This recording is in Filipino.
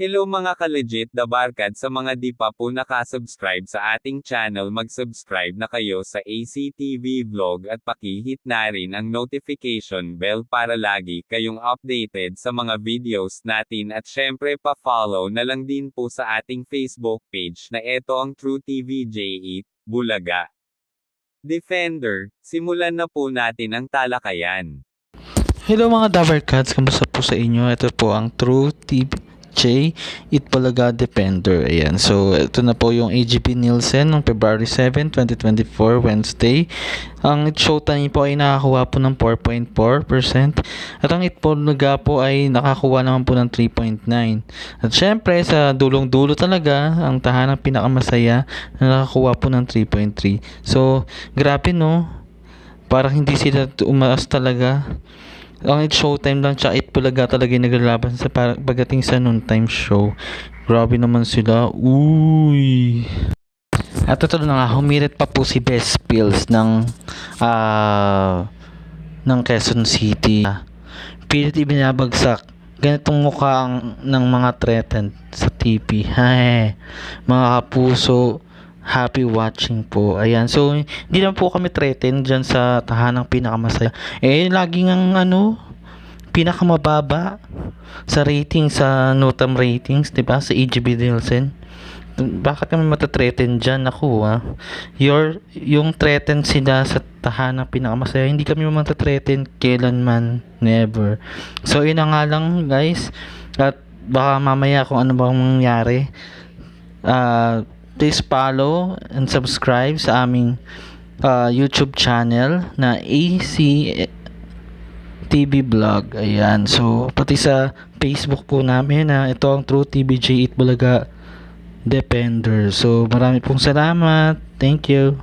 Hello mga ka-legit da barkad, sa mga di pa po nakasubscribe sa ating channel, mag-subscribe na kayo sa ACTV Vlog at pakihit na rin ang notification bell para lagi kayong updated sa mga videos natin, at syempre pa-follow na lang din po sa ating Facebook page na eto ang True TV J8 Bulaga Defender. Simulan na po natin ang talakayan. Hello mga Dabarkads, kamusta po sa inyo? Ito po ang True TV J8 Bulaga Defender. Ayan, so ito na po yung AGP Nielsen ng February 7, 2024, Wednesday. Ang showtime po ay nakakuha po ng 4.4% at ang Itbulaga po ay nakakuha naman po ng 3.9%. At syempre sa dulong-dulo talaga ang tahanang pinakamasaya na nakakuha po ng 3.3%. So grabe no, parang hindi sila umaas talaga. Ang showtime lang tsaka Itbulaga talaga yung naglalaban sa pagdating sa noontime show. Grabe naman sila. Uy. At ito na nga, humirit pa po si Best Pills ng Quezon City. Pilit ibinabagsak. Ganitong mukha ng mga threatened sa TV. Hay, mga kapuso, happy watching po. Ayan. So, hindi naman po kami threatened dyan sa tahanang pinakamasaya. Laging ang pinakamababa sa rating, sa Notam ratings, diba? Sa AGB Nielsen. Bakit kami matathreaten dyan? Ako, yung threatened sila sa tahanang pinakamasaya. Hindi kami matathreaten kailanman. Never. So, yun na nga lang, guys. At baka mamaya kung ano bang mangyari. Please follow and subscribe sa aming YouTube channel na ACTV Vlog. Ayan. So, pati sa Facebook po namin na ito ang True TV J8 Bulaga Defender. So, marami pong salamat. Thank you.